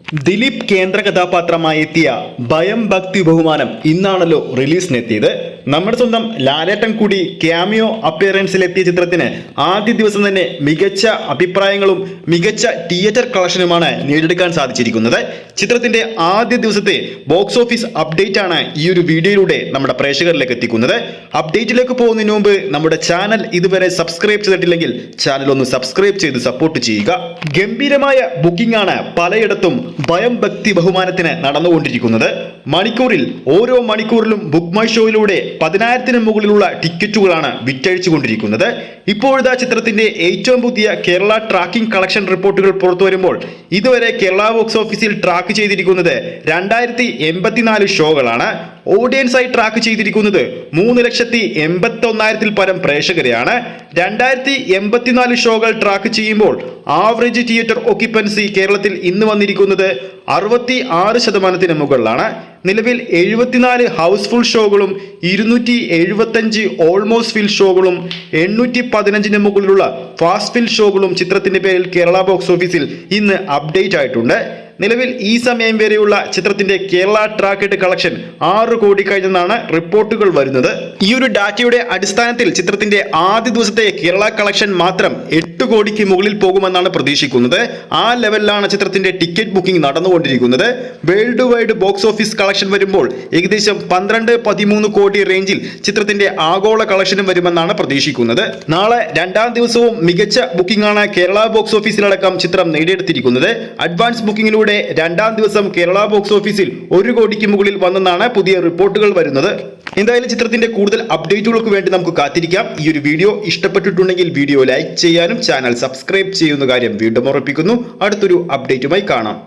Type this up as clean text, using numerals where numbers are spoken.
ദിലീപ് കേന്ദ്ര കഥാപാത്രമായി എത്തിയ ഭയം ഭക്തി ബഹുമാനം ഇന്നാണല്ലോ റിലീസിനെത്തിയത്. നമ്മുടെ സ്വന്തം ലാലേട്ടൻ കൂടി ക്യാമിയോ അപ്പിയറൻസിലെത്തിയ ചിത്രത്തിന് ആദ്യ ദിവസം തന്നെ മികച്ച അഭിപ്രായങ്ങളും മികച്ച തിയേറ്റർ കളക്ഷനുമാണ് നേടിയെടുക്കാൻ സാധിച്ചിരിക്കുന്നത്. ചിത്രത്തിന്റെ ആദ്യ ദിവസത്തെ ബോക്സ് ഓഫീസ് അപ്ഡേറ്റ് ആണ് ഈ ഒരു വീഡിയോയിലൂടെ നമ്മുടെ പ്രേക്ഷകരിലേക്ക് എത്തിക്കുന്നത്. അപ്ഡേറ്റിലേക്ക് പോകുന്നതിന് മുമ്പ് നമ്മുടെ ചാനൽ ഇതുവരെ സബ്സ്ക്രൈബ് ചെയ്തിട്ടില്ലെങ്കിൽ ചാനൽ ഒന്ന് സബ്സ്ക്രൈബ് ചെയ്ത് സപ്പോർട്ട് ചെയ്യുക. ഗംഭീരമായ ബുക്കിംഗ് ആണ് പലയിടത്തും ഭയം ഭക്തി ബഹുമാനത്തിന് നടന്നുകൊണ്ടിരിക്കുന്നത്. മണിക്കൂറിൽ ഓരോ മണിക്കൂറിലും ബുക്ക് മൈ ഷോയിലൂടെ 10,000-ന് മുകളിലുള്ള ടിക്കറ്റുകളാണ് വിറ്റഴിച്ചുകൊണ്ടിരിക്കുന്നത്. ഇപ്പോഴത്തെ ചിത്രത്തിന്റെ ഏറ്റവും പുതിയ കേരള ട്രാക്കിംഗ് കളക്ഷൻ റിപ്പോർട്ടുകൾ പുറത്തു വരുമ്പോൾ ഇതുവരെ കേരള ബോക്സ് ഓഫീസിൽ ട്രാക്ക് ചെയ്തിരിക്കുന്നത് 2084 ഷോകളാണ്. ഓഡിയൻസായി ട്രാക്ക് ചെയ്തിരിക്കുന്നത് 3,81,000-ൽ പരം പ്രേക്ഷകരെയാണ്. 2084 ഷോകൾ ട്രാക്ക് ചെയ്യുമ്പോൾ ആവറേജ് തിയേറ്റർ ഓക്യുപ്പൻസി കേരളത്തിൽ ഇന്ന് വന്നിരിക്കുന്നത് 66% മുകളിലാണ്. നിലവിൽ 74 ഹൗസ്ഫുൾ ഷോകളും 275 ഓൾമോസ്റ്റ് ഫിൽ ഷോകളും 815-ന് മുകളിലുള്ള ഫാസ്റ്റ് ഫിൽ ഷോകളും ചിത്രത്തിന്റെ പേരിൽ കേരള ബോക്സ് ഓഫീസിൽ ഇന്ന് അപ്ഡേറ്റ് ആയിട്ടുണ്ട്. നിലവിൽ ഈ സമയം വരെയുള്ള ചിത്രത്തിന്റെ കേരള ട്രാക്കഡ് കളക്ഷൻ 6 കോടി കഴിഞ്ഞെന്നാണ് റിപ്പോർട്ടുകൾ വരുന്നത്. ഈ ഒരു ഡാറ്റയുടെ അടിസ്ഥാനത്തിൽ ചിത്രത്തിന്റെ ആദ്യ ദിവസത്തെ കേരള കളക്ഷൻ മാത്രം 8 കോടിക്ക് മുകളിൽ പോകുമെന്നാണ് പ്രതീക്ഷിക്കുന്നത്. ആ ലെവലിലാണ് ചിത്രത്തിന്റെ ടിക്കറ്റ് ബുക്കിംഗ് നടന്നുകൊണ്ടിരിക്കുന്നത്. World wide box office collection വരുമ്പോൾ ഏകദേശം 12-13 കോടി റേഞ്ചിൽ ചിത്രത്തിന്റെ ആഗോള കളക്ഷനും വരുമെന്നാണ് പ്രതീക്ഷിക്കുന്നത്. നാളെ രണ്ടാം ദിവസവും മികച്ച ബുക്കിംഗ് ആണ് കേരള ബോക്സ് ഓഫീസിലടക്കം ചിത്രം നേടിയെടുത്തിരിക്കുന്നത്. അഡ്വാൻസ് ബുക്കിംഗിലൂടെ രണ്ടാം ദിവസം കേരള ബോക്സ് ഓഫീസിൽ 1 കോടിക്ക് മുകളിൽ വന്നെന്നാണ് പുതിയ റിപ്പോർട്ടുകൾ വരുന്നത്. എന്തായാലും ചിത്രത്തിന്റെ കൂടുതൽ അപ്ഡേറ്റുകൾക്ക് വേണ്ടി നമുക്ക് കാത്തിരിക്കാം. ഈ ഒരു വീഡിയോ ഇഷ്ടപ്പെട്ടിട്ടുണ്ടെങ്കിൽ വീഡിയോ ലൈക്ക് ചെയ്യാനും ചാനൽ സബ്സ്ക്രൈബ് ചെയ്യുന്ന കാര്യം വീണ്ടും ഓർമ്മിപ്പിക്കുന്നു. അടുത്തൊരു അപ്ഡേറ്റുമായി കാണാം.